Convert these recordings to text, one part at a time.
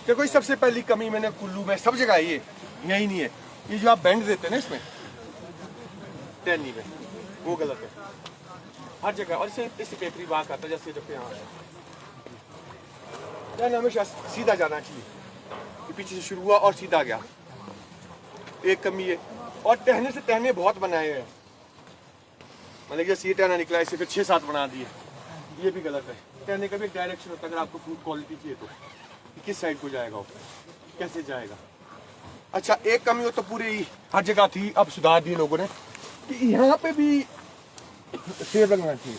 देखो सबसे पहली कमी मैंने कुल्लू में सब जगह ये यही नहीं है, ये जो आप बैंड देते हैं ना इसमें टहनी में, वो गलत है हर जगह। और इसे पेपरी बात आता है, जैसे देखो यहाँ टहना हमेशा सीधा जाना चाहिए, ये पीछे से शुरू हुआ और सीधा गया, एक कमी है। और टहने से टहने बहुत बनाए हैं, मतलब जैसे ये टहना निकला इसे फिर 6-7 बना दिए, ये भी गलत है। टहने का भी एक डायरेक्शन होता है, अगर आपको फूड क्वालिटी चाहिए तो किस साइड को जाएगा, कैसे जाएगा। अच्छा एक कमी हो तो पूरी हर जगह थी, अब सुधार दिए लोगों ने कि यहाँ पे भी सेब लगना चाहिए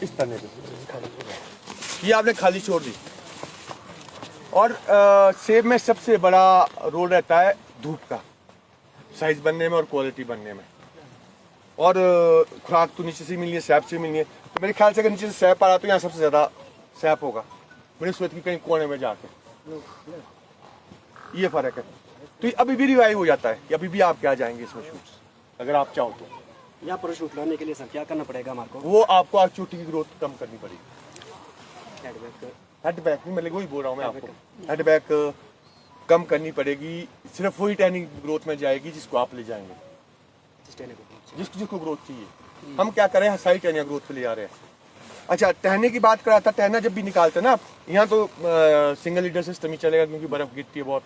इस तने पे, ये आपने खाली छोड़ दी। और सेब में सबसे बड़ा रोल रहता है धूप का, साइज बनने में और क्वालिटी बनने में। और खुराक तो नीचे से मिलनी है, सैप से मिलनी है, तो मेरे ख्याल से अगर नीचे से सैप आ रहा तो यहाँ सबसे ज़्यादा सैप होगा, मेरी सोच की कहीं कोने में जाके, ये फ़र्क है। तो ये अभी भी रिवाइव हो जाता है, कि अभी भी आप क्या जाएंगे इसमें शूट्स, अगर आप चाहो तो। यहाँ पर शूट लाने के लिए सर क्या करना पड़ेगा हमारे को? वो आपको आज चोटी की ग्रोथ कम करनी पड़ेगी, हेड बैक नहीं, मतलब वही बोल रहा हूँ मैं आपको, हेड बैक कम करनी पड़ेगी। सिर्फ वही टैनिंग ग्रोथ में जाएगी जिसको आप ले जाएंगे, जिसको ग्रोथ चाहिए। हम क्या करें, सारी टहनियाँ ग्रोथ पे ले जा रहे हैं। अच्छा टहने की बात करा था, टहना जब भी निकालते हैं ना आप, यहाँ तो सिंगल लीडर सिस्टम ही चलेगा क्योंकि बर्फ गिरती है बहुत,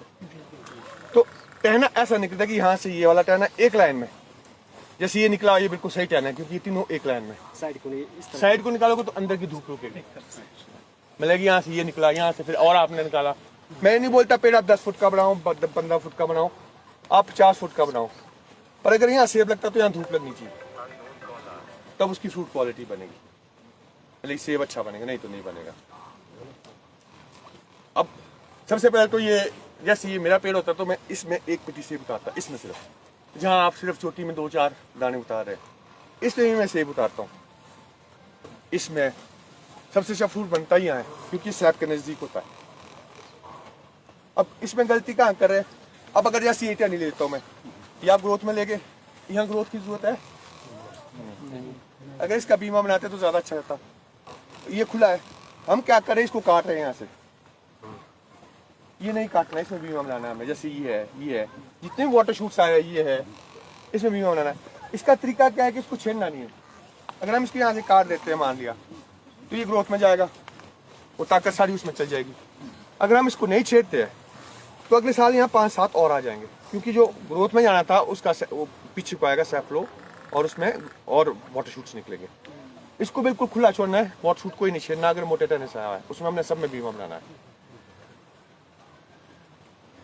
तो टहना ऐसा निकलता है कि यहाँ से ये वाला टहना एक लाइन में, जैसे ये निकला ये बिल्कुल सही टहना है क्योंकि ये तीनों एक लाइन में। साइड को निकालोगे तो अंदर की धूप रुकेगी, मतलब यहाँ से ये निकला, यहाँ से फिर और आपने निकाला। मैं नहीं बोलता पेड़ आप 10 फुट का बनाओ, 15 फुट का बनाओ, आप 50 फुट का बनाओ, पर अगर यहाँ सेब लगता तो यहाँ धूप लगनी चाहिए, तब उसकी फ्रूट क्वालिटी बनेगी, मतलब सेब अच्छा बनेगा, नहीं तो नहीं बनेगा। अब सबसे पहले तो ये, जैसे ये मेरा पेड़ होता तो मैं इसमें एक पेटी सेब उतारता, इसमें सिर्फ, जहाँ आप सिर्फ चोटी में 2-4 दाने उतार रहे हैं, इसमें मैं सेब उतारता हूँ। इसमें सबसे अच्छा फ्रूट बनता ही यहाँ है क्योंकि सैप के नज़दीक होता है। अब इसमें गलती कहाँ कर रहे हैं, अब अगर जैसे ईटा नहीं लेता हूँ मैं, ये आप ग्रोथ में लेके, यहाँ ग्रोथ की जरूरत है, अगर इसका बीमा बनाते तो ज़्यादा अच्छा रहता। ये खुला है, हम क्या करें, इसको काट रहे हैं यहाँ से, ये नहीं काटना है, इसमें बीमा बनाना है हमें। जैसे ये है, जितने भी वाटर शूट्स आए ये है, इसमें बीमा बनाना है। इसका तरीका क्या है कि इसको छेड़ना नहीं है, अगर हम इसको यहाँ से काट देते हैं मान लिया तो ये ग्रोथ में जाएगा, वो ताकत सारी उसमें चल जाएगी। अगर हम इसको नहीं छेड़ते हैं तो अगले साल यहाँ 5-7 और आ जाएंगे, क्योंकि जो ग्रोथ में जाना था उसका वो पीछे को आएगा सैप फ्लो, और उसमें और वाटर शूट्स निकलेंगे। इसको बिल्कुल खुला छोड़ना है, वाटर शूट कोई नहीं छेड़ना। अगर मोटे टने से आया है उसमें हमने सब में बीमा बनाना है।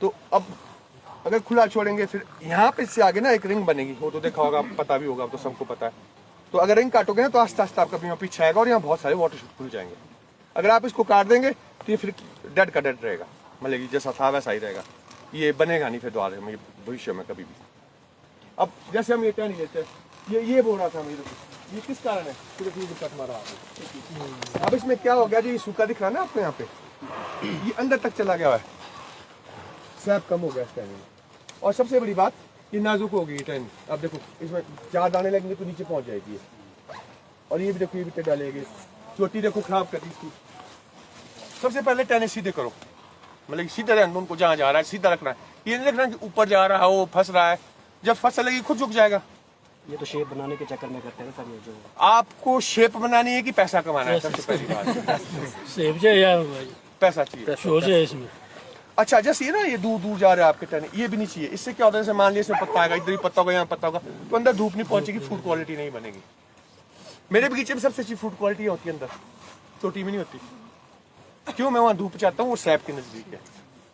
तो अब अगर खुला छोड़ेंगे फिर यहाँ पे इससे आगे ना एक रिंग बनेगी, वो तो देखा होगा, पता भी होगा, तो सबको पता है। तो अगर रिंग काटोगे ना तो आस्ते आस्ते आपका बीमा पीछे आएगा और यहाँ बहुत सारे वाटर शूट खुल जाएंगे। अगर आप इसको काट देंगे तो ये फिर डेड का डेड रहेगा, मतलब जैसा था वैसा ही रहेगा, ये बनेगा नहीं फिर द्वारे में भविष्य में कभी भी। अब जैसे हम ये टहनी लेते हैं, ये बोल रहा था मेरे को, ये किस कारण है, सिर्फ ये कट मारा आपने। अब इसमें क्या हो गया जी, सूखा दिख रहा है ना आपको यहाँ पे, ये अंदर तक चला गया है, सैप कम हो गया इस टहनी में। और सबसे बड़ी बात, ये नाजुक हो गई टहनी। अब देखो इसमें 4 दाने लगेंगे तो नीचे पहुंच जाएगी, और ये भी देखो, ये भी डालेंगे, चोटी देखो खराब कर दी इसकी। सबसे पहले टहने सीधे करो, मतलब सीधे रहने उनको, जहाँ जा रहा है सीधा रखना है, ये नहीं रखना कि ऊपर जा रहा है वो फंस रहा है, जब फसल लगी खुद झुक जाएगा। ये तो शेप बनाने के चक्कर में करते हैं सर, ये जो आपको शेप बनानी है कि पैसा कमाना है, सबसे पहली बात सेब चाहिए, पैसा चाहिए, सोच है इसमें। अच्छा जैसे ये ना, ये दूर दूर जा रहे हैं आपके टहने, ये भी नहीं चाहिए। इससे क्या होता है, जैसे मान लिया इसमें पत्ता आएगा, इधर ही पत्ता होगा, यहाँ पत्ता होगा, तो अंदर धूप नहीं पहुंचेगी, फूड क्वालिटी नहीं बनेगी। मेरे बगीचे में सबसे अच्छी फूड क्वालिटी होती है अंदर, चोटी में नहीं होती। क्यों, मैं वहाँ धूप चाहता हूँ, वो सैप के नजदीक है।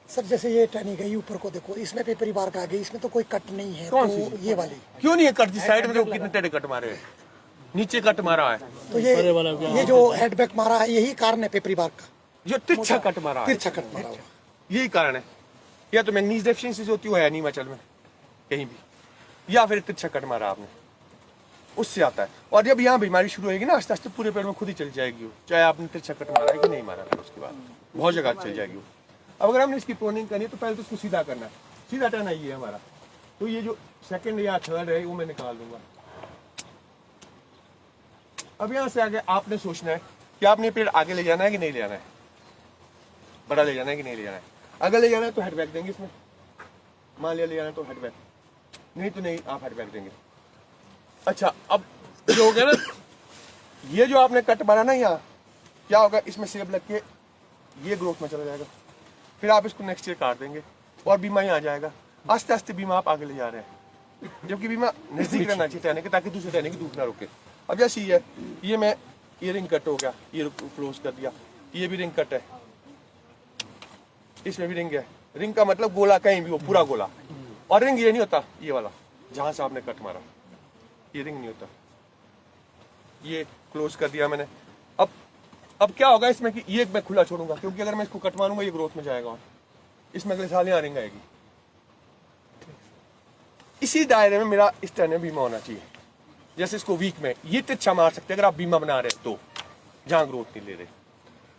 सर जैसे ये टहनी गई ऊपर को देखो, इसमें पेपरी बार का आ गई, इसमें तो कोई कट नहीं है, कौन तो सी? ये वाली क्यों नहीं है कट, जी साइड में देखो कितने टेढ़े कट मारे हैं, नीचे कट मारा है, तो ये जो हेडबैक मारा है यही कारण है पेपरी बार का, जो तिरछा कट मारा है, तिरछा कट मारा हुआ, यही कारण है। या तो मैग्नीज डेफिशिएंसी होती है नहीं हिमाचल में कहीं भी, या फिर तिरछा कट मारा आपने, उससे आता है। और जब यहाँ बीमारी शुरू होगी ना, आस्ते आस्ते पूरे पेड़ में खुद ही चल जाएगी वो, चाहे आपने तिरछा कट मारा है कि नहीं मारा है, उसके बाद बहुत जगह चल जाएगी वो। अब अगर हमने इसकी प्रोनिंग करनी है तो पहले तो उसको सीधा करना है, सीधा टहना ये है हमारा, तो ये जो सेकंड या थर्ड है वो मैं निकाल दूंगा। अब यहाँ से आगे आपने सोचना है कि आपने पेड़ आगे ले जाना है कि नहीं ले जाना है, बड़ा ले जाना है कि नहीं ले जाना है। अगर ले जाना है तो हेड बैक देंगे इसमें, मान लिया ले जाना है तो हेड बैक, नहीं तो नहीं आप हेड बैक देंगे। अच्छा अब जो हो गया ना, ये जो आपने कट मारा ना यहाँ, क्या होगा इसमें सेब लग के ये ग्रोथ में चला जाएगा, फिर आप इसको नेक्स्ट ईयर काट देंगे और बीमा यहाँ आ जाएगा। आस्ते आस्ते बीमा आप आगे ले जा रहे हैं, जबकि बीमा नजदीक रहना चाहिए टहने के, ताकि दूसरे टहने की धूप ना रुके। अब जैसे ये मैं ये रिंग कट हो गया, ये क्लोज कर दिया, ये भी रिंग कट है, इसमें भी रिंग है। रिंग का मतलब गोला कहीं भी हो, पूरा गोला। और रिंग ये नहीं होता, ये वाला जहां से आपने कट मारा, ये रिंग नहीं होता। ये क्लोज कर दिया मैंने। अब क्या होगा इसमें कि ये मैं खुला छोड़ूंगा, क्योंकि अगर मैं इसको कट मारूंगा ये ग्रोथ में जाएगा और इसमें अगले साल यहाँ रिंग आएगी। इसी दायरे में मेरा इस तरह में बीमा होना चाहिए। जैसे इसको वीक में ये तिरछा मार सकते हैं अगर आप बीमा बना रहे तो, जहां ग्रोथ नहीं ले रहे।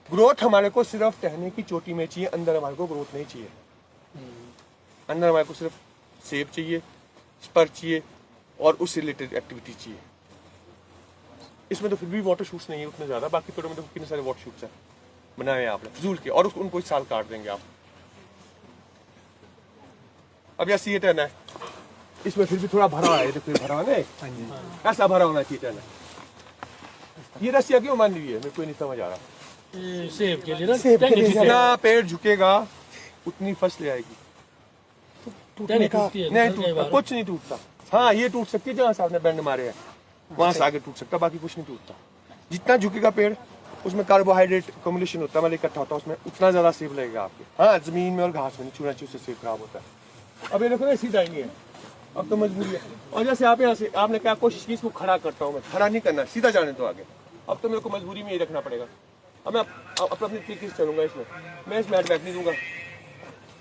ग्रोथ हमारे को सिर्फ टहने की चोटी में चाहिए, अंदर हमारे को ग्रोथ नहीं चाहिए। अंदर हमारे को सिर्फ सेब चाहिए, स्पर चाहिए और उससे रिलेटेड एक्टिविटी चाहिए। इसमें तो फिर भी वाटर शूट्स नहीं है उतने ज्यादा, बाकी पेड़ों में तो कितने सारे वाटर शूट्स हैं बनाए हैं आपने फजूल के, और उनको इस साल काट देंगे आप। अब यह ये टहना है, इसमें फिर भी थोड़ा भरा है, देखो भरा है ना, ऐसा भरा होना चाहिए टहना। ये रस्सियाँ क्यों मान ली है, मेरे को नहीं समझ आ रहा। सेब के लिए ना, सेब के लिए जितना पेड़ झुकेगा उतनी फसल आएगी। टूटने का नहीं टूटता, कुछ नहीं टूटता। हाँ ये टूट सकती है जहाँ से आपने बैंड मारे हैं, वहां से आगे टूट सकता, बाकी कुछ नहीं टूटता। जितना झुकेगा पेड़ उसमें कार्बोहाइड्रेट कम्युलेशन होता है, मतलब इकट्ठा होता है, उसमें उतना ज्यादा सेब लगेगा आपके। हाँ जमीन में और घास में नहीं छूना चाहिए, उससे सेब खराब होता है। अब ये देखो ना सीधा नहीं है, अब तो मजबूरी है। और जैसे आप यहाँ से आपने क्या कोशिश की इसको खड़ा करता हूँ मैं, खड़ा नहीं करना, सीधा जाने दो आगे। अब तो मेरे को मजबूरी में ये रखना पड़ेगा। अब मैं अपने तरीके से चलूंगा इसमें, मैं इसमें हेड बैक नहीं दूंगा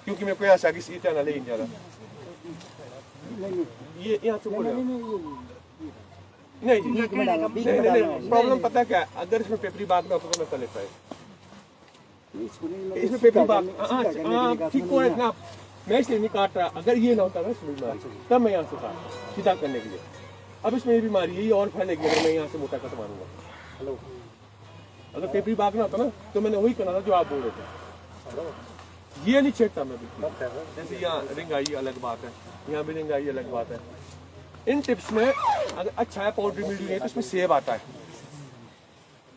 क्योंकि मेरे को यहाँ से आगे सीधा ना ले ही जा रहा। ये यहाँ से नहीं प्रॉब्लम पता क्या है, अगर इसमें पेपरी बाग ना होता तो मैं कर लेता है। इसमें पेपरी बाग ठीक हो इतना, मैं इसलिए नहीं काट रहा। अगर ये ना होता ना तब मैं यहाँ से काट सीधा करने के लिए। अब इसमें ये बीमारी है, ये और फैलेगी अगर मैं यहाँ से मोटा कट मारूंगा। हेलो, अगर पेपरी बाग ना होता ना तो मैंने वही करना था जो आप बोल रहे थे। ये नहीं छेड़ता मैं बिल्कुल। जैसे यहाँ रिंग आई अलग बात है, यहाँ भी रिंग आई अलग बात है। इन टिप्स में अगर अच्छा है पाउडरी मिल्ड्यू है तो इसमें सेब आता है,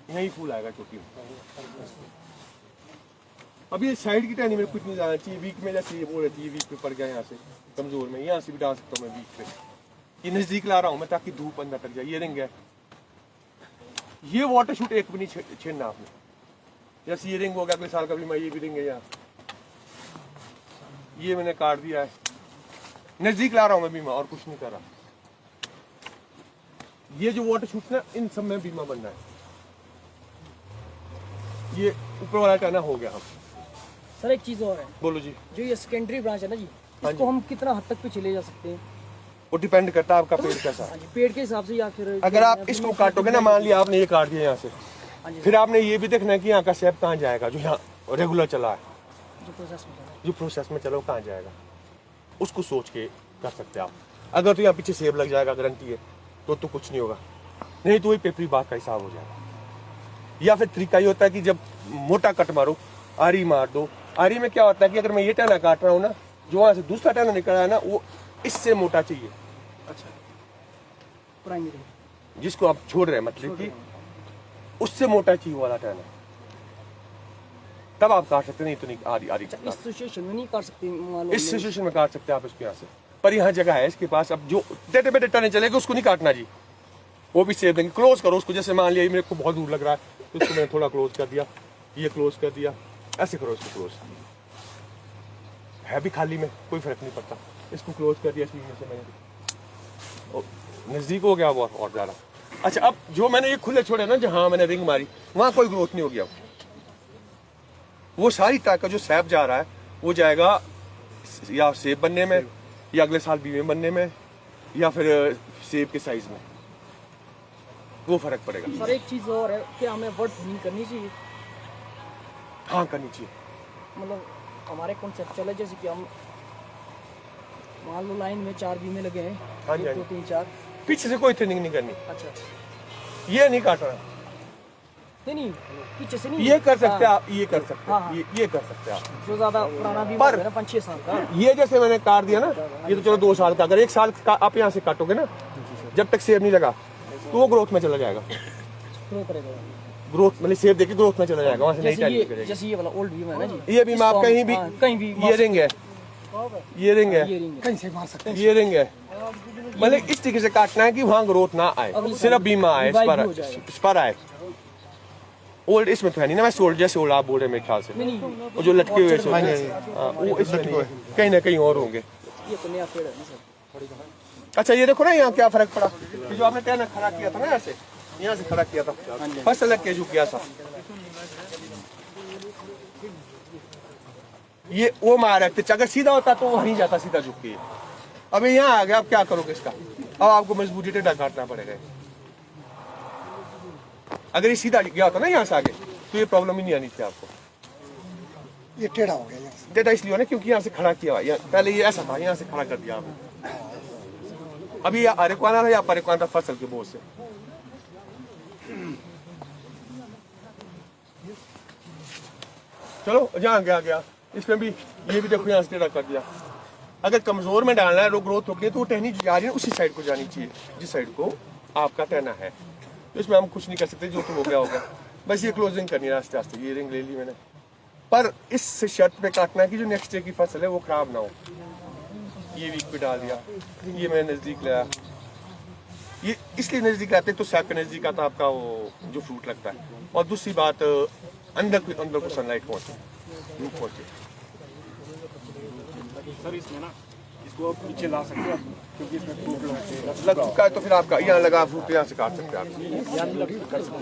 यही फूल आएगा चोटी में। अब ये साइड की टहनी मेरे कुछ नहीं जाना चाहिए वीक में, जैसे ये बोल रही थी वीक पे पड़ गया यहाँ से कमजोर में, यहाँ से भी डाल सकता हूँ मैं वीक पे। ये नजदीक ला रहा हूँ मैं ताकि धूप अंदर तक जाए। ये रिंग है, ये वाटर शूट एक भी नहीं छेड़ना आपने। जैसे ये रिंग हो गया अगले साल का भी, मैं ये भी रिंग है यहाँ, ये मैंने काट दिया है, नजदीक ला रहा हूँ मैं बीमा, और कुछ नहीं कर रहा। ये जो वाटर शूट ना इन सब में बीमा बनना है। ये ऊपर वाला टहना हो गया। हम सर एक चीज और है, बोलो जी। जो ये सेकेंडरी ब्रांच है ना जी, हाँ इसको जी। हम कितना हद तक पे चले जा सकते हैं? वो डिपेंड करता है आपका पेड़ कैसा हाँ है। जी, पेड़ के हिसाब से या फिर अगर आप इसको काटोगे ना, मान लिया आपने ये काट दिया यहाँ से, हाँ जी, फिर आपने ये भी देखना है कि यहाँ का सेब कहाँ जाएगा, जो यहाँ रेगुलर चला है, जो प्रोसेस में चला है। जो प्रोसेस में चलो कहाँ जाएगा, उसको सोच के कर सकते हैं आप। अगर तो यहाँ पीछे सेब लग जाएगा गारंटी है तो कुछ नहीं होगा, नहीं तो वही पेपरी बाग का हिसाब हो जाएगा। या फिर तरीका ये होता है कि जब मोटा कट मारो, आरी मार दो। आरी में क्या होता है कि अगर मैं ये टहना काट रहा हूँ ना, जो वहां से दूसरा टहना निकल रहा है ना, वो इससे मोटा चाहिए। अच्छा, प्राइमरी जिसको आप छोड़ रहे हैं मतलब कि उससे मोटा चाहिए वाला टहना, तब आप काट सकते, नहीं तो नहीं। आरी आरी इस सिचुएशन में नहीं कर सकते, मान लो इस सिचुएशन में काट सकते हैं आप इसको यहाँ से, पर यहाँ जगह है इसके पास। अब जो डेटे पे डेटा नहीं चलेगा उसको नहीं काटना जी, वो भी सेव देंगे। क्लोज करो उसको, जैसे मान लिया मेरे को बहुत दूर लग रहा है तो उसको मैंने थोड़ा क्लोज कर दिया, ये क्लोज कर दिया, ऐसे करो इसको क्लोज। है भी खाली में कोई फर्क नहीं पड़ता, इसको क्लोज कर दिया इसमें से मैंने, नजदीक हो गया वो और ज्यादा। अच्छा अब जो मैंने ये खुले छोड़े ना, जहाँ मैंने रिंग मारी वहां कोई ग्रोथ नहीं हो गया। वो सारी टाइप का जो सैप जा रहा है वो जाएगा या सेब बनने में, या अगले साल बीमे बनने में, या फिर सेब के साइज में, वो फर्क पड़ेगा। सर एक चीज और है कि हमें वर्ड नहीं करनी चाहिए, हाँ करनी चाहिए। मतलब हमारे कॉन्सेप्चुअल है, जैसे कि हम मान लो लाइन में 4 बीमे लगे हैं, हाँ जी, 1 हाँ 2 जी। 3 4। पीछे से कोई ट्रेनिंग नहीं करनी, अच्छा, ये नहीं काटना। नहीं पीछे से नहीं, ये कर सकते हैं आप, ये कर सकते हाँ, हैं, ये कर सकते हैं आप। जो ज्यादा पुराना भी पर- है ना 5-6 साल का, ये जैसे मैंने काट दिया ना, ये तो चलो 2 साल का, अगर 1 साल का आप यहाँ से काटोगे ना, जब तक सेब नहीं लगा तो वो ग्रोथ में चला जाएगा। ग्रो करेगा। ग्रोथ मतलब सेब देखिए ग्रोथ में चला जाएगा, वहाँ से नई टाइम करेगा। जैसे ये वाला ओल्ड बीम है ना जी, ये बीम आप कहीं भी, कहीं भी ये रिंग है, ये रिंग है, ये रिंग है। कहीं से मार सकते हैं। ये रिंग है, मतलब इस तरीके से काटना है कि वहाँ ग्रोथ ना आए, सिर्फ बीमा आए, इस पर आए। ओल्ड इसमें तो है नहीं ना, मैं सोल्ड जैसे ओल्ड आप बोल रहे हैं मेरे ख्याल से, वो जो लटके हुए हाँ, वो इसमें नहीं है, कहीं ना कहीं और होंगे। ये तो नया पेड़ है ना सर। अच्छा ये देखो ना यहाँ क्या फर्क पड़ा, कि जो आपने टहना खड़ा किया था ना, यहाँ से खड़ा किया था, फसल लग के झुक गया था, ये वो मार रखते, अगर सीधा होता तो वहीं जाता सीधा झुक के। अभी यहाँ आ गया, अब क्या करोगे इसका, अब आपको मजबूती टेढ़ा काटना पड़ेगा। अगर ये सीधा गया होता ना यहाँ से आगे तो ये प्रॉब्लम ही नहीं आनी थी आपको। ये टेढ़ा हो गया यहाँ से। टेढ़ा इसलिए ना क्योंकि यहाँ से खड़ा किया हुआ, पहले ये ऐसा था, यहाँ से खड़ा कर दिया आपने। अभी अरे को आना था या परे को आना था फसल के बोझ से। चलो जहाँ गया गया, इसमें भी ये भी देखो यहाँ से टेढ़ा कर दिया। अगर कमजोर में डालना है, रो ग्रोथ होगी तो वो टहनी जा रही है उसी साइड को जानी चाहिए जिस साइड को आपका टहना है। तो इसमें हम कुछ नहीं कर सकते, जो तो हो गया होगा। बस ये क्लोजिंग करनी है आस्ते आस्ते, ये रिंग ले ली मैंने, पर इस शर्त पे काटना है कि जो नेक्स्ट डे की फसल है वो खराब ना हो। ये वीक पे डाल दिया, ये मैंने नजदीक लाया, ये इसलिए नजदीक लाते तो सैप के नजदीक आता आपका वो जो फ्रूट लगता है। और दूसरी बात, अंदर को सनलाइट पहुंचे, धूप पहुंचे। सर इसमें ना इसको आप पीछे ला सकते हैं क्योंकि इसमें फ्रूट लग चुका है तो फिर आपका यहाँ लगा फ्रूट, यहाँ से काट सकते हैं आप,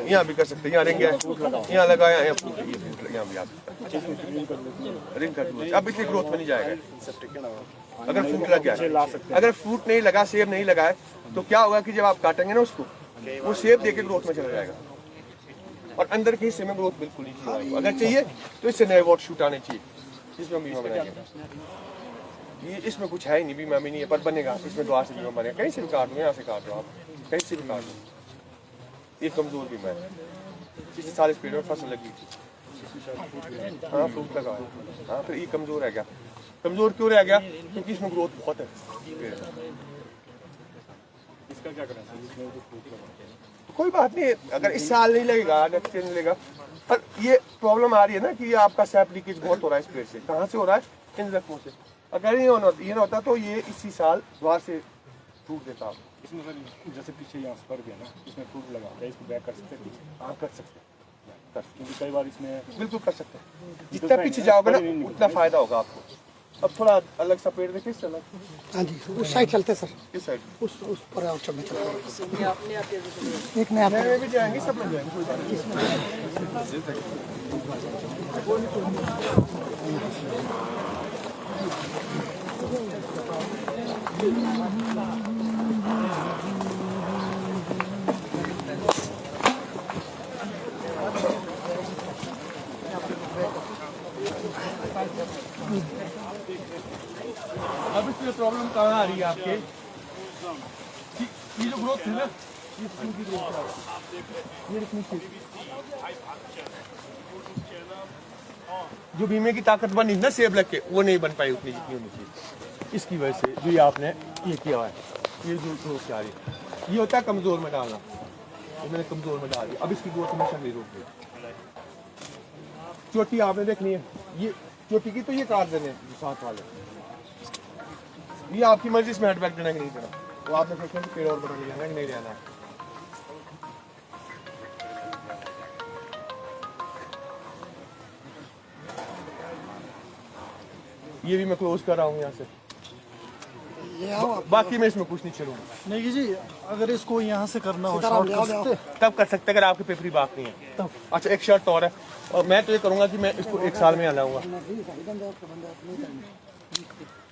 यहाँ भी कर सकते हैं, यहाँ रिंग है, यहाँ लगाया, यहाँ फ्रूट, यहाँ भी आ सकता है, रिंग कर दो। अब इसलिए ग्रोथ में नहीं जाएगा अगर फ्रूट लग गया। अगर फ्रूट नहीं लगा, सेब नहीं लगा है, तो क्या होगा कि जब आप काटेंगे ना उसको, वो सेब देके ग्रोथ में चला जाएगा और अंदर के हिस्से में ग्रोथ बिल्कुल नहीं चाहिए। अगर चाहिए तो इससे नए वॉट शूट आने चाहिए। इसमें बीमा बनाएंगे, ये इसमें कुछ है ही नहीं, बीमा भी नहीं है, पर बनेगा इसमें। दुआ से बीमा बनेगा, कहीं से भी काट दो, यहाँ से काट दो, आप कहीं से भी काट दो। ये कमजोर बीमा है, पिछले साल इस पेड़ में फसल लगी थी, हाँ फ्रूट लगा है, हाँ फिर ये कमजोर है। क्या कमजोर क्यों रह गया? क्योंकि इसमें ग्रोथ बहुत है पेड़ में। इसका क्या करना है? इसमें जो फ्रूट लगा तो कोई बात नहीं है, अगर इस साल नहीं लगेगा, नेक्स्ट ईयर नहीं लगेगा। पर ये प्रॉब्लम आ रही है ना कि ये आपका सैप लीकेज बहुत हो रहा है इस पेड़ से। कहाँ से हो रहा है? इन जख्मों से। अगर ये ना होता तो ये इसी साल द्वार से फ्रूट देता। इसमें सर जैसे पीछे यहाँ पर भी है ना, इसमें फ्रूट लगा है, इसको बैक कर सकते हैं पीछे? हाँ कर सकते हैं, क्योंकि कई बार इसमें बिल्कुल कर सकते हैं। जितना पीछे जाओगे ना उतना फायदा होगा आपको। अब थोड़ा अलग सा पेड़ देखिए, इस अलग हाँ जी, उस साइड चलते सर, इस साइड उस पर और चलने चलते। अपने आप ये एक नया में भी जाएंगे, सब में जाएंगे, कोई बात नहीं। अब इसमें प्रॉब्लम कहाँ आ रही है आपके? ये जो ग्रोथ है ना, ये फूल की ग्रोथ है। ये इतनी सी जो बीमे की ताकत बनी ना सेब लग के, वो नहीं बन पाई उतनी जितनी होनी चाहिए। इसकी वजह से जो ये आपने ये किया हुआ है, ये जो ग्रोथ आ रही है, ये होता है कमजोर में डालना। ये मैंने कमजोर में डाल दिया, अब इसकी ग्रोथ हमेशा नहीं रोक दी। चोटी आपने देखनी है, ये चोटी की तो ये काट देने जो साथ वाले, ये आपकी मर्जी इसमें हेडबैक देना कि नहीं देना, वो आपने सोचना कि पेड़ और बड़ा लेना है कि नहीं लेना। ये भी मैं क्लोज कर रहा हूँ यहाँ से, ये आओ आप। बाकी मैं इसमें कुछ नहीं चलूंगा। नहीं जी, अगर इसको यहाँ से करना हो शॉर्ट कर सकते हैं? तब कर सकते अगर आपकी पेपरी बात नहीं है तब। अच्छा एक शर्त और है, और मैं तो ये करूंगा कि मैं इसको 1 साल में आ लाऊंगा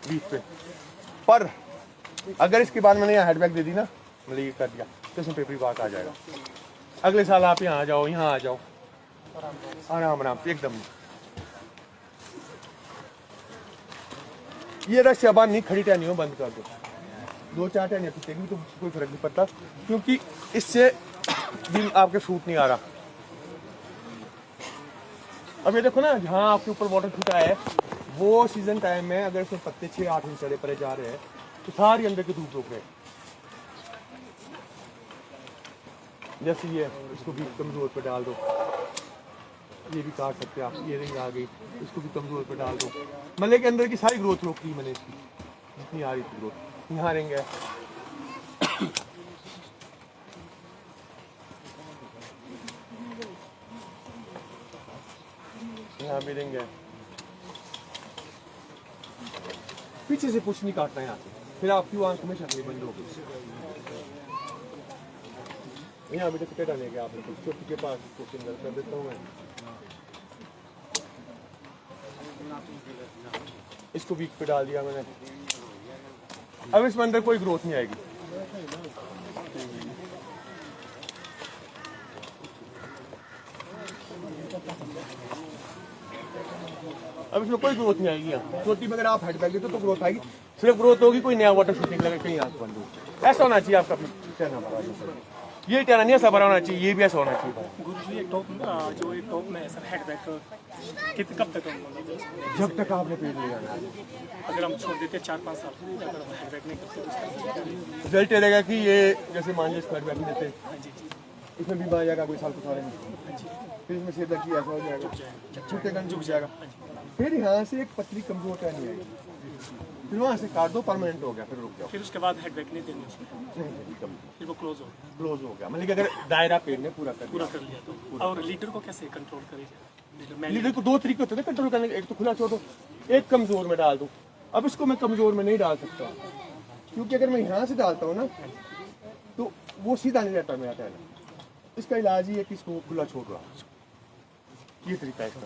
वीक पे। पर अगर इसके बाद मैंने यहाँ हेडबैक दे दी ना, मतलब ये कर दिया, तो इसमें पेपरी बात आ जाएगा। अगले साल आप यहाँ आ जाओ, यहाँ आ जाओ आराम आराम से एकदम। ये रश अब नहीं, खड़ी टहनियों बंद कर दो, 2-4 टहनियाँ पीछेगी तो कोई फर्क नहीं पड़ता, क्योंकि इससे भी आपके फ्रूट नहीं आ रहा। अब ये देखो ना, जहाँ आपके ऊपर वाटर छूटा है वो सीजन टाइम में अगर इसमें पत्ते 6-8 इंच चढ़े पड़े जा रहे हैं तो सारी अंदर की धूप रोक रहे हैं। जैसे ये इसको भी कमजोर पे डाल दो, ये भी काट सकते हैं आप, ये रिंग आ गई, इसको भी कमजोर पे डाल दो। मल्ले के अंदर की सारी ग्रोथ रोक दी मैंने इसकी, जितनी आ रही थी ग्रोथ। यहाँ रिंग है, यहाँ भी रिंग है। पीछे से कुछ नहीं काटना है यहाँ से, फिर आपकी आंख में शक्ल बंद होगी। यहाँ भी टिकट डालेंगे आप चोटी के पास, इसको अंदर कर देता हूँ मैं। इसको वीक पे डाल दिया मैंने। अब इसमें अंदर कोई ग्रोथ नहीं आएगी। अब इसमें कोई ग्रोथ नहीं आएगी। यहाँ चोटी में अगर आप हेड बैग देते तो ग्रोथ आएगी, सिर्फ ग्रोथ होगी कोई नया वाटर शूटिंग लगे कहीं आंख बंद हो। ऐसा होना चाहिए आपका टहना भरा, ये टहना नहीं ऐसा भरा होना चाहिए, ये भी ऐसा होना चाहिए। गुरुजी एक टॉप जो एक टॉप में है सर हेड बैक कब तक हम जब तक आपने पेड़ ले जाना है। अगर हम छोड़ देते 4-5 साल अगर हम हेड बैक नहीं करते तो रिजल्ट ये रहेगा कि ये जैसे मान लीजिए स्क्वायर बैग देते इसमें भी बन जाएगा कोई साल कुछ में, फिर इसमें सेब लगी ऐसा हो जाएगा, छूटेगा झुक जाएगा। फिर यहाँ से एक पतली कमजोर टहनी आएगी, फिर वहाँ से काट दो, परमानेंट हो गया, फिर रुक जाओ। फिर उसके बाद हेड बैक नहीं देंगे उसमें, फिर वो क्लोज हो गया। मतलब कि अगर दायरा पेड़ ने पूरा कर लिया तो। और लीडर को कैसे कंट्रोल करेंगे? लीडर को 2 तरीके होते हैं कंट्रोल करने के, एक तो खुला छोड़ दो, एक कमजोर में डाल दो। अब इसको मैं कमजोर में नहीं डाल सकता क्योंकि अगर मैं यहाँ से डालता हूँ ना तो वो सीधा नहीं रहता मेरा टहना। इसका इलाज ही है कि इसको खुला छोड़ रहा, ये तरीका है इसका।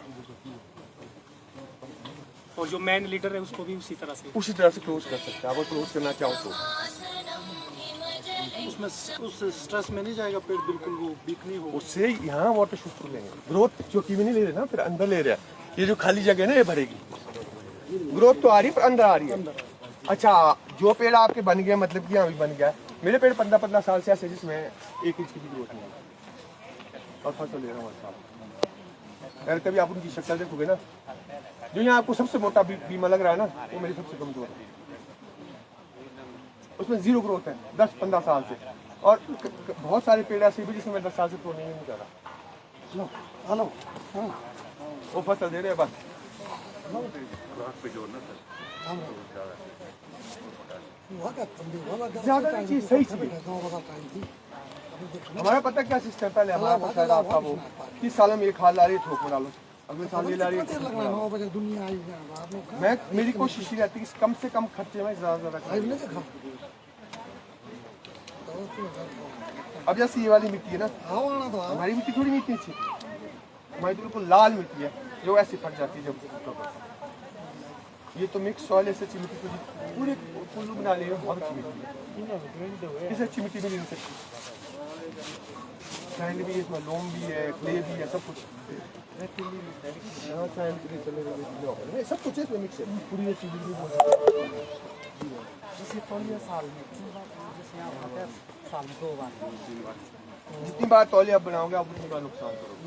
और जो मैन लीडर है उसको भी उसी तरह से क्लोज कर सकते हैं। आप क्लोज करना चाहो तो उसमें उस स्ट्रेस में नहीं जाएगा पेड़, बिल्कुल वो वीक नहीं होगा। उससे यहाँ वाटर शूट कर लेंगे। ग्रोथ चौकी में नहीं ले रहे ना, फिर अंदर ले रहे हैं। ये जो खाली जगह है ना ये भरेगी। ग्रोथ तो आ रही पर अंदर आ रही है। अच्छा, जो पेड़ आपके बन गया मतलब कि यहाँ भी बन गया। मेरे पेड़ 15-15 साल से ऐसे जिसमें 1 इंच की भी ग्रोथ नहीं है और फसल ले रहा हूँ। अगर कभी आप उनकी शक्ल देखोगे ना, जो यहाँ आपको सबसे मोटा बीमा लग रहा है ना वो मेरी सबसे कमजोर है। उसमें 0 ग्रोथ है 10-15 साल से। और बहुत सारे पेड़ ऐसे भी जिसमें 10 साल से तोड़ने नहीं कर रहा। हेलो, वो फसल दे रहे हैं बस। ज्यादा नहीं चाहिए, सही चाहिए। हमारा पता क्या सिस्टम पहले हमारा पता था आपका वो 30 साल में 1 खाद ला रही है, थोक में डालो, अगले साल ये ला रही है। 9 बजे दुनिया आई है। मैं मेरी कोशिश ये रहती है कि कम से कम खर्चे में ज्यादा। अब जैसे ये वाली मिट्टी है ना, हमारी मिट्टी थोड़ी मिट्टी अच्छी, हमारी तो बिल्कुल लाल मिट्टी है जो ऐसे फट जाती है जब। ये तो मिक्स सॉइल ऐसे अच्छी मिट्टी पूरे कुल्लू बना ले, बहुत अच्छी मिट्टी है। इस अच्छी मिट्टी में नहीं हो सकती। सैंड भी इसमें, लोम भी है, क्ले भी है, सब कुछ। सब कुछ इसमें मिक्स है, पूरी ये चीज़ भी जितनी बार तौलिया आप बनाओगे आप उतनी बार नुकसान करोगे।